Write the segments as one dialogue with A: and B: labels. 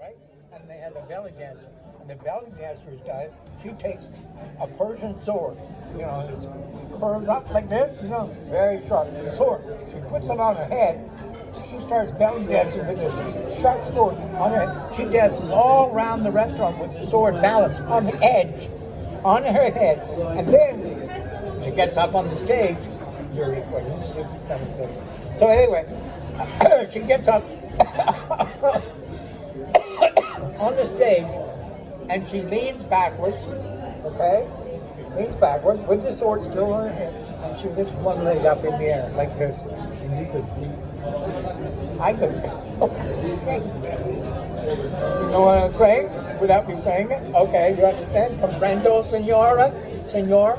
A: right? And they had a belly dancer. And the belly dancer's diet, she takes a Persian sword, you know, it curves up like this, you know, very sharp sword. She puts it on her head. She starts belly dancing with this sharp sword on her head. She dances all around the restaurant with the sword balanced on the edge, on her head. And then she gets up on the stage. You're recording, sneaky son of a bitch. So anyway, she gets up on the stage and she leans backwards, okay? Leans backwards with the sword still on her head, and she lifts one leg up in the air like this. And you could see. I could. You know what I'm saying? Without me saying it? Okay, you understand? Comprendo, senora? Senor?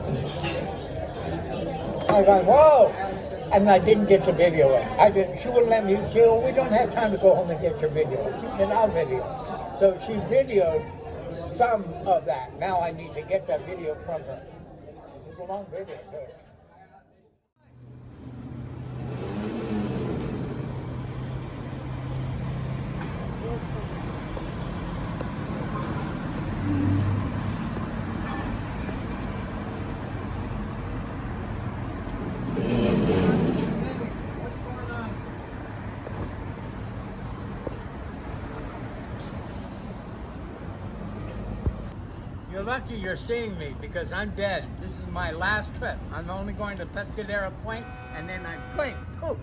A: I got, whoa! And I didn't get to video it. I didn't. She wouldn't let me. She said, we don't have time to go home and get your video. She said, I'll video. So she videoed some of that. Now I need to get that video from her. It's a long video, too. You're lucky you're seeing me because I'm dead. This is my last trip. I'm only going to Pescadero Point and then I'm clean. Poof.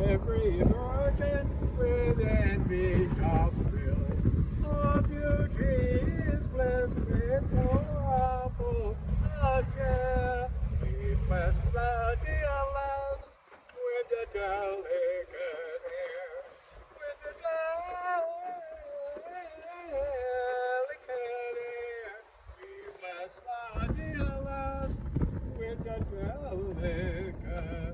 A: Every virgin with envy doth fill. Oh, beauty is blessed with so awful a share. We bless the dear lass with the delicate hair, with the delicate hair. We bless the dear lass with the delicate hair.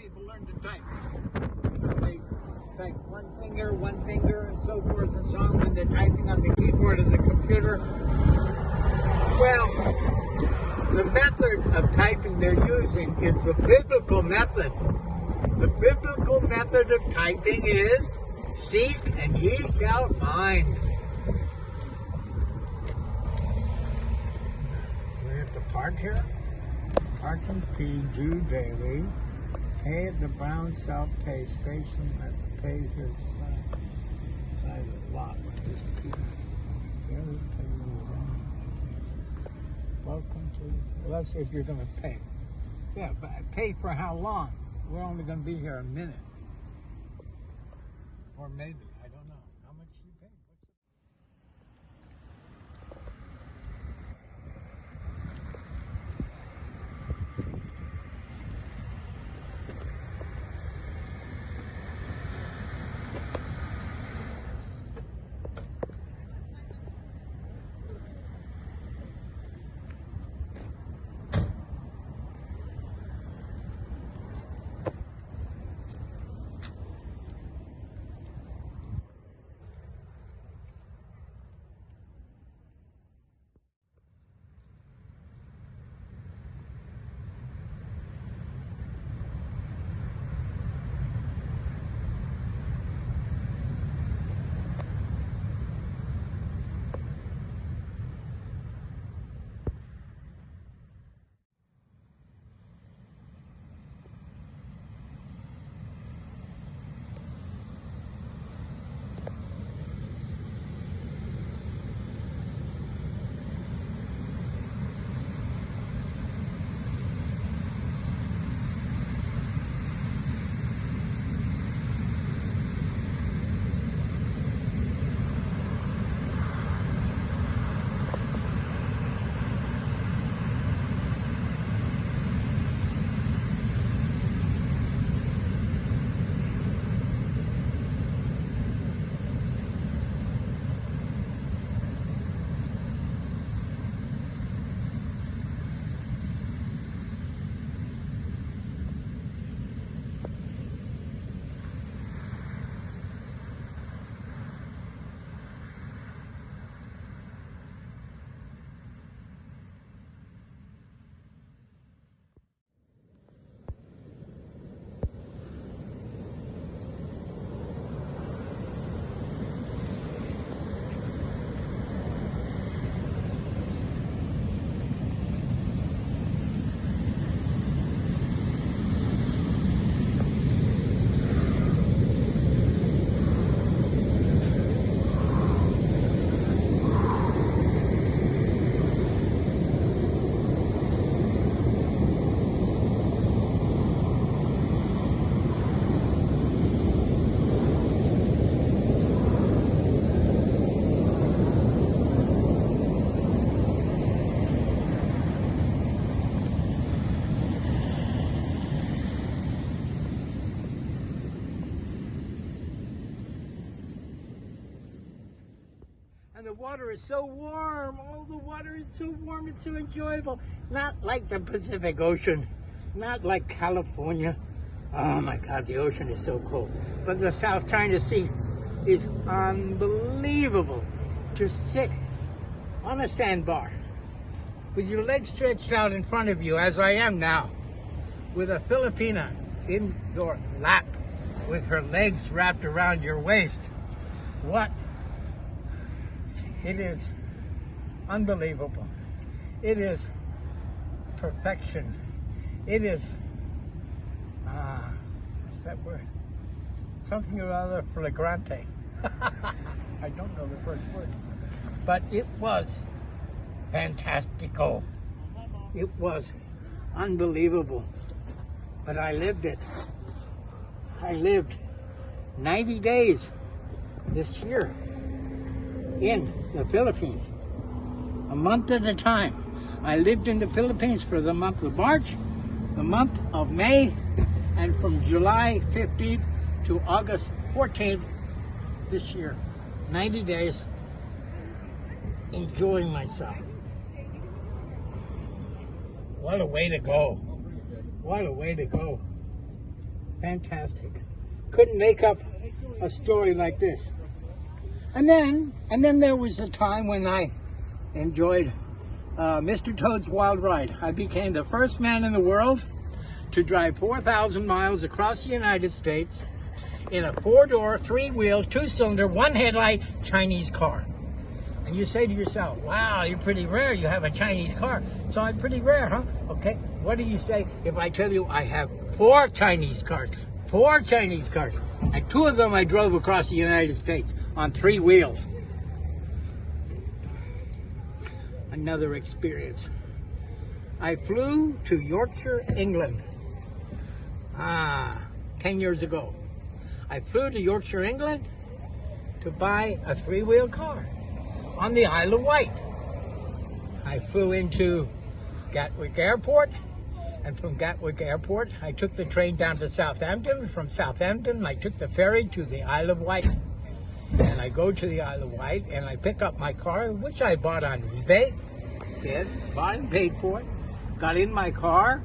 A: people learn to type. They type one finger, and so forth and so on when they're typing on the keyboard of the computer. Well, the method of typing they're using is the biblical method. The biblical method of typing is seek and ye shall find. We have to park here. Parking fee due daily. Pay at the Brown South Pay Station at the pay here side of the lot. Welcome to. Well, let's see if you're going to pay. Yeah, but pay for how long? We're only going to be here a minute. Or maybe, I don't know. How much you pay? And the water is so warm. Oh, the water is so warm. It's so enjoyable. Not like the Pacific Ocean. Not like California. Oh my God, the ocean is so cold. But the South China Sea is unbelievable. To sit on a sandbar with your legs stretched out in front of you, as I am now, with a Filipina in your lap, with her legs wrapped around your waist. What? It is unbelievable. It is perfection. It is, what's that word? Something or other flagrante. I don't know the first word. But it was fantastico. It was unbelievable. But I lived it. I lived 90 days this year in the Philippines, a month at a time. I lived in the Philippines for the month of March, the month of May, and from July 15th to August 14th this year. 90 days enjoying myself. What a way to go. What a way to go. Fantastic. Couldn't make up a story like this. And then there was a time when I enjoyed Mr. Toad's Wild Ride. I became the first man in the world to drive 4,000 miles across the United States in a 4-door, 3-wheel, 2-cylinder, 1-headlight Chinese car. And you say to yourself, wow, you're pretty rare. You have a Chinese car. So I'm pretty rare, huh? Okay. What do you say if I tell you I have 4 Chinese cars? 4 Chinese cars. And 2 of them I drove across the United States on 3 wheels. Another experience. I flew to Yorkshire, England. 10 years ago. I flew to Yorkshire, England to buy a 3-wheel car on the Isle of Wight. I flew into Gatwick Airport, and from Gatwick Airport, I took the train down to Southampton. From Southampton, I took the ferry to the Isle of Wight. And I go to the Isle of Wight, and I pick up my car, which I bought on eBay. Did, bought and paid for it. Got in my car,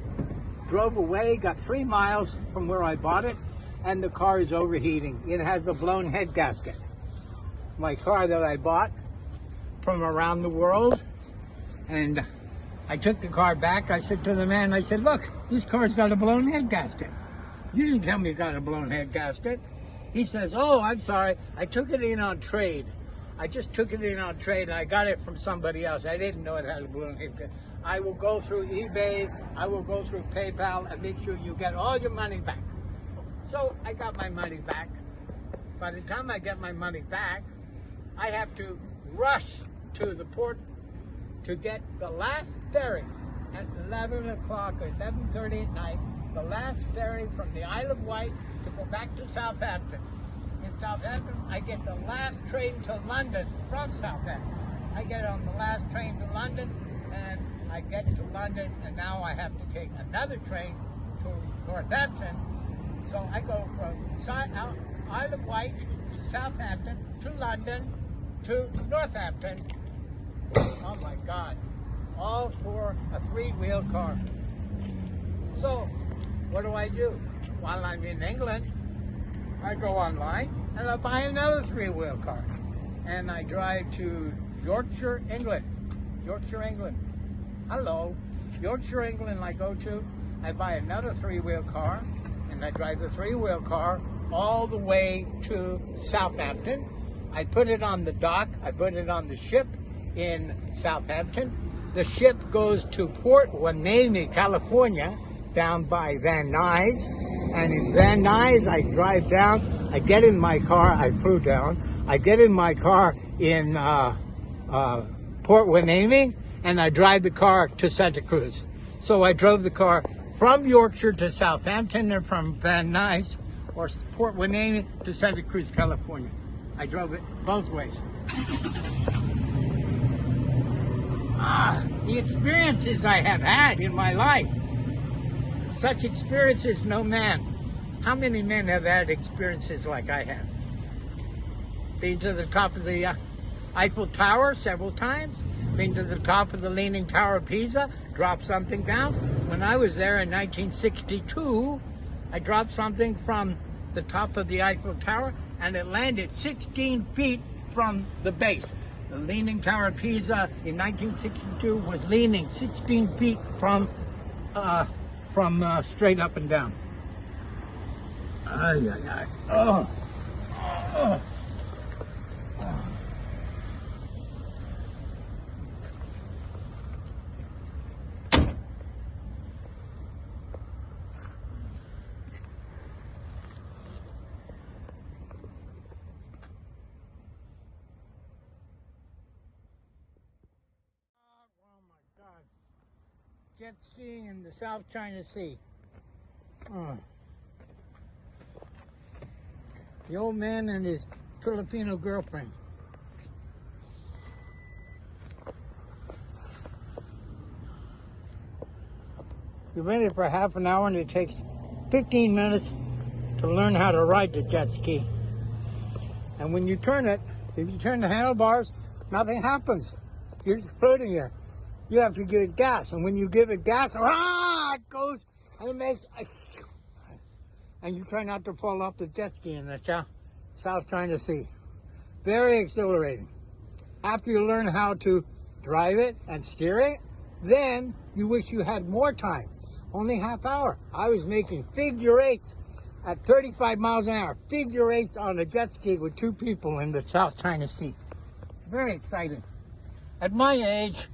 A: drove away, got 3 miles from where I bought it, and the car is overheating. It has a blown head gasket. My car that I bought from around the world, and I took the car back. I said to the man, I said, look, this car's got a blown head gasket. You didn't tell me it got a blown head gasket. He says, oh, I'm sorry, I took it in on trade. I just took it in on trade, and I got it from somebody else. I didn't know it had a blown head gasket. I will go through eBay, I will go through PayPal, and make sure you get all your money back. So I got my money back. By the time I get my money back, I have to rush to the port to get the last ferry at 11 o'clock or 11:30 at night, the last ferry from the Isle of Wight to go back to Southampton. In Southampton, I get the last train to London from Southampton. I get on the last train to London, and I get to London, and now I have to take another train to Northampton. So I go from Isle of Wight to Southampton to London to Northampton. Oh my God, all for a 3-wheel car. So what do? While I'm in England, I go online and I buy another 3-wheel car. And I drive to Yorkshire, England. Yorkshire, England. Hello. Yorkshire, England I go to. I buy another 3-wheel car, and I drive the 3-wheel car all the way to Southampton. I put it on the dock. I put it on the ship in Southampton. The ship goes to Port Hueneme, California, down by Van Nuys. And in Van Nuys, I drive down. I get in my car. I flew down. I get in my car in Port Hueneme, and I drive the car to Santa Cruz. So I drove the car from Yorkshire to Southampton, and from Van Nuys or Port Hueneme to Santa Cruz, California. I drove it both ways. The experiences I have had in my life, such experiences no man. How many men have had experiences like I have? Been to the top of the Eiffel Tower several times. Been to the top of the Leaning Tower of Pisa, dropped something down. When I was there in 1962, I dropped something from the top of the Eiffel Tower, and it landed 16 feet from the base. The Leaning Tower of Pisa in 1962 was leaning 16 feet from straight up and down. Ay, ay, ay. Oh. Oh. Jet skiing in the South China Sea. The old man and his Filipino girlfriend. You rent it for half an hour, and it takes 15 minutes to learn how to ride the jet ski. And when you turn it, if you turn the handlebars, nothing happens. You're just floating here. You have to give it gas, and when you give it gas, it goes, and it makes and you try not to fall off the jet ski in the South China Sea. Very exhilarating. After you learn how to drive it and steer it, then you wish you had more time. Only half hour. I was making figure eights at 35 miles an hour. Figure eights on a jet ski with 2 people in the South China Sea. Very exciting. At my age,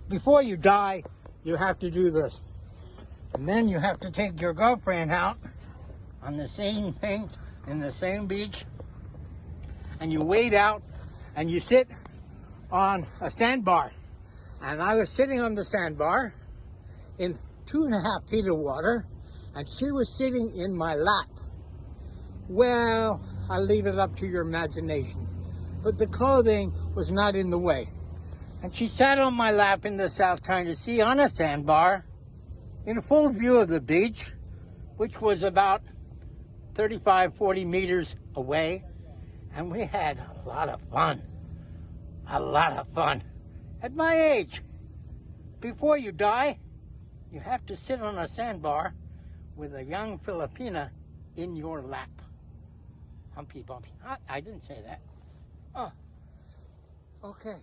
A: before you die, you have to do this. And then you have to take your girlfriend out on the same thing, in the same beach, and you wade out and you sit on a sandbar. And I was sitting on the sandbar in 2.5 feet of water, and she was sitting in my lap. Well, I'll leave it up to your imagination. But the clothing was not in the way. And she sat on my lap in the South China Sea on a sandbar in full view of the beach, which was about 35, 40 meters away. And we had a lot of fun. A lot of fun. At my age, before you die, you have to sit on a sandbar with a young Filipina in your lap. Humpy bumpy. I didn't say that. Oh, okay.